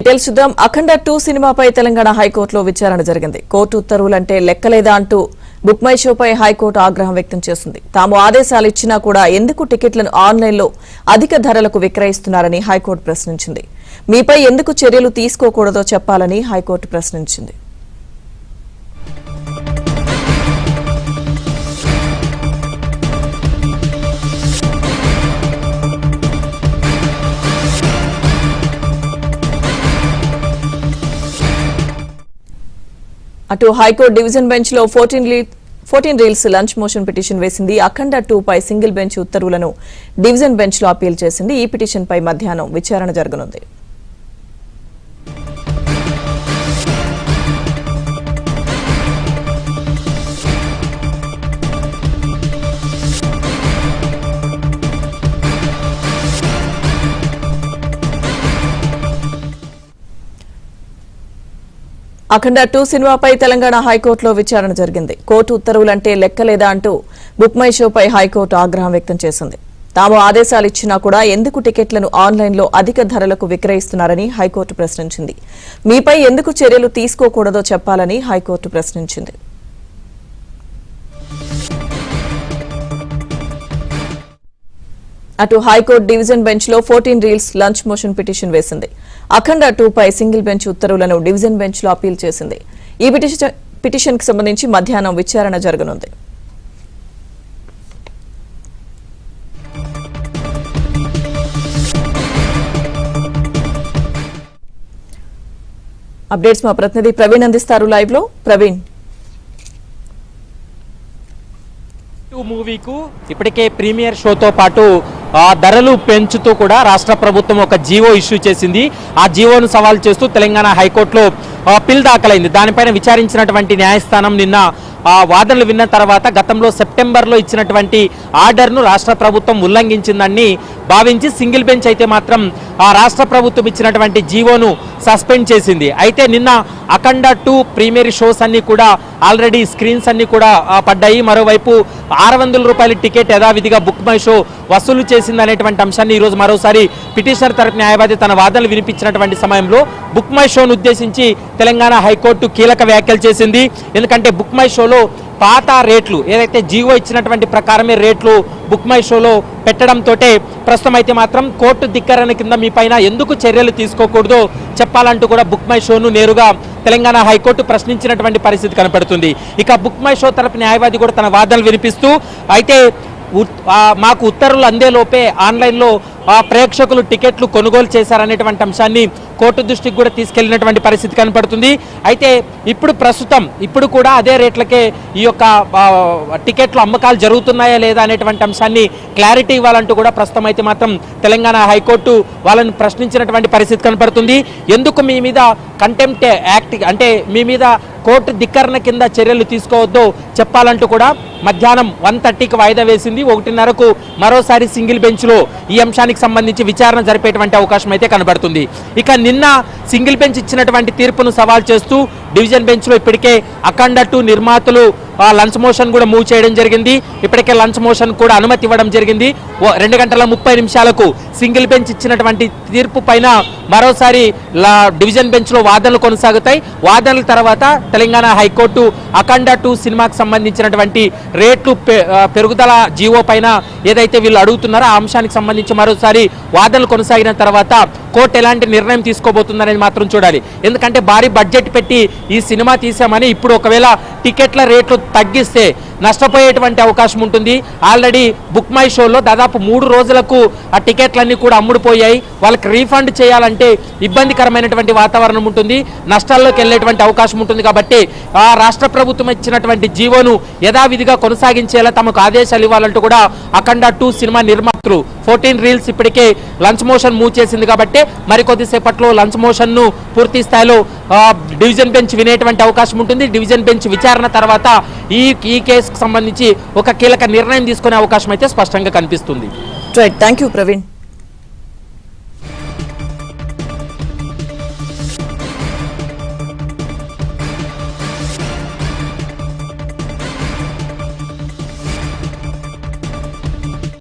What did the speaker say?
Details చూద్దాం. అఖండ 2 సినిమాపై తెలంగాణ హైకోర్టులో విచారణ జరిగింది. కోర్టు ఉత్తర్వులంటే లెక్కలేదా అంటూ బుక్ మై షోపై హైకోర్టు ఆగ్రహం వ్యక్తం చేసింది. తాము ఆదేశాలు ఇచ్చినా కూడా ఎందుకు టికెట్లను ఆన్లైన్లో అధిక ధరలకు విక్రయిస్తున్నారని హైకోర్టు ప్రశ్నించింది. మీపై ఎందుకు చర్యలు తీసుకోకూడదో చెప్పాలని హైకోర్టు ప్రశ్నించింది. అటు హైకోర్టు డివిజన్ బెంచ్ లో 14 రీల్స్ లంచ్ మోషన్ పిటిషన్ వేసింది. అఖండ 2 పై సింగిల్ బెంచ్ ఉత్తర్వులను డివిజన్ బెంచ్ లో అప్పీల్ చేసింది. ఈ పిటిషన్ పై మధ్యాహ్నం విచారణ జరగనుంది. అఖండ 2 సినిమాపై తెలంగాణ హైకోర్టులో విచారణ జరిగింది. కోర్టు ఉత్తర్వులంటే లెక్కలేదా అంటూ బుక్ మై షోపై హైకోర్టు ఆగ్రహం వ్యక్తం చేసింది. తాము ఆదేశాలు ఇచ్చినా కూడా ఎందుకు టికెట్లను ఆన్లైన్లో అధిక ధరలకు విక్రయిస్తున్నారని హైకోర్టు ప్రశ్నించింది. మీపై ఎందుకు చర్యలు తీసుకోకూడదో చెప్పాలని హైకోర్టు ప్రశ్నించింది. అటు హైకోర్టు డివిజన్ బెంచ్ లో 14 రీల్స్ లంచ్ మోషన్ పిటిషన్ వేసింది. అఖండ 2 పై సింగిల్ బెంచ్ ఉత్తర్వులను డివిజన్ బెంచ్ లో అప్పీల్ చేసింది. ఈ పిటిషన్ కి సంబంధించి మధ్యాహ్నం విచారణ జరగనుంది. అప్డేట్స్ మా ప్రతినిధి ప్రవీణ్ అందిస్తారు లైవ్ లో. ప్రవీణ్, మూవీకు ఇప్పటికే ప్రీమియర్ షోతో పాటు ధరలు పెంచుతూ కూడా రాష్ట్ర ప్రభుత్వం ఒక జీవో ఇష్యూ చేసింది. ఆ జీవోను సవాల్ చేస్తూ తెలంగాణ హైకోర్టులో పిల్ దాఖలైంది. దానిపైన విచారించినటువంటి న్యాయస్థానం నిన్న వాదనలు విన్న తర్వాత గతంలో సెప్టెంబర్లో ఇచ్చినటువంటి ఆర్డర్ను రాష్ట్ర ప్రభుత్వం ఉల్లంఘించిందని భావించి సింగిల్ బెంచ్ అయితే మాత్రం ఆ రాష్ట్ర ప్రభుత్వం ఇచ్చినటువంటి జీవోను సస్పెండ్ చేసింది. అయితే నిన్న అఖండ 2 ప్రీమియర్ షోస్ అన్ని కూడా ఆల్రెడీ స్క్రీన్స్ అన్ని కూడా పడ్డాయి. మరోవైపు 600 రూపాయల టికెట్ యథావిధిగా బుక్ మై షో వసూలు చేసింది అనేటువంటి అంశాన్ని ఈరోజు మరోసారి పిటిషనర్ తరపు న్యాయవాది తన వాదనలు వినిపించినటువంటి సమయంలో బుక్ మై షోను ఉద్దేశించి తెలంగాణ హైకోర్టు కీలక వ్యాఖ్యలు చేసింది. ఎందుకంటే బుక్ మై షోలో పాత రేట్లు ఏదైతే జీవో ఇచ్చినటువంటి ప్రకారమే రేట్లు బుక్ మై షోలో పెట్టడంతో ప్రస్తుతం అయితే మాత్రం కోర్టు ధిక్కరణ కింద మీ పైన ఎందుకు చర్యలు తీసుకోకూడదో చెప్పాలంటూ కూడా బుక్ మై షోను నేరుగా తెలంగాణ హైకోర్టు ప్రశ్నించినటువంటి పరిస్థితి కనపడుతుంది. ఇక బుక్ మై షో తరపు న్యాయవాది కూడా తన వాదనలు వినిపిస్తూ అయితే మాకు ఉత్తర్వులు అందేలోపే ఆన్లైన్లో ప్రేక్షకులు టికెట్లు కొనుగోలు చేశారనేటువంటి అంశాన్ని కోర్టు దృష్టికి కూడా తీసుకెళ్లినటువంటి పరిస్థితి కనపడుతుంది. అయితే ఇప్పుడు కూడా అదే రేట్లకే ఈ యొక్క టికెట్లు అమ్మకాలు జరుగుతున్నాయా లేదా అనేటువంటి అంశాన్ని క్లారిటీ ఇవ్వాలంటూ కూడా ప్రస్తుతం అయితే మాత్రం తెలంగాణ హైకోర్టు వాళ్ళని ప్రశ్నించినటువంటి పరిస్థితి కనపడుతుంది. ఎందుకు మీ మీద కంటెంప్ట్ యాక్ట్ అంటే మీ మీద కోర్టు ధిక్కరణ కింద చర్యలు తీసుకోవద్దో చెప్పాలంటూ కూడా మధ్యాహ్నం 1:30కి వాయిదా వేసింది. 1:30కు మరోసారి సింగిల్ బెంచ్లో ఈ అంశానికి సంబంధించి విచారణ జరిపేటువంటి అవకాశం అయితే కనబడుతుంది. ఇక నిన్న సింగిల్ బెంచ్ ఇచ్చినటువంటి తీర్పును సవాల్ చేస్తూ డివిజన్ బెంచ్లో ఇప్పటికే అఖండ 2 నిర్మాతలు లంచ్ మోషన్ కూడా మూవ్ చేయడం జరిగింది. ఇప్పటికే లంచ్ మోషన్ కూడా అనుమతి ఇవ్వడం జరిగింది. 2:30 సింగిల్ బెంచ్ ఇచ్చినటువంటి తీర్పు పైన మరోసారి డివిజన్ బెంచ్లో వాదనలు కొనసాగుతాయి. వాదనల తర్వాత తెలంగాణ హైకోర్టు అఖండ 2 సినిమాకు సంబంధించినటువంటి రేట్లు పెరుగుదల జీవో పైన ఏదైతే వీళ్ళు అడుగుతున్నారో ఆ అంశానికి సంబంధించి మరోసారి వాదనలు కొనసాగిన తర్వాత కోర్టు ఎలాంటి నిర్ణయం తీసుకోబోతుందనేది మాత్రం చూడాలి. ఎందుకంటే భారీ బడ్జెట్ పెట్టి ఈ సినిమా తీసామని ఇప్పుడు ఒకవేళ టికెట్ల రేట్లు తగ్గిస్తే నష్టపోయేటువంటి అవకాశం ఉంటుంది. ఆల్రెడీ బుక్ మై షోలో దాదాపు 3 రోజులకు ఆ టికెట్లన్నీ కూడా అమ్ముడుపోయాయి. వాళ్ళకి రీఫండ్ చేయాలంటే ఇబ్బందికరమైనటువంటి వాతావరణం ఉంటుంది, నష్టాల్లోకి వెళ్ళేటువంటి అవకాశం ఉంటుంది. కాబట్టి ఆ రాష్ట్ర ప్రభుత్వం ఇచ్చినటువంటి జీవోను యథావిధిగా కొనసాగించేలా తమకు ఆదేశాలు ఇవ్వాలంటూ కూడా అఖండ 2 సినిమా నిర్మాతలు 14 రీల్స్ ఇప్పటికే లంచ్ మోషన్ మూవ్ చేసింది. కాబట్టి మరికొద్దిసేపట్లో లంచ్ మోషన్ను పూర్తి స్థాయిలో డివిజన్ బెంచ్ వినేటువంటి అవకాశం ఉంటుంది. డివిజన్ బెంచ్ విచారణ తర్వాత ఈ కేసుకు సంబంధించి ఒక కీలక నిర్ణయం తీసుకునే అవకాశం అయితే స్పష్టంగా కనిపిస్తుంది. Thank you Praveen.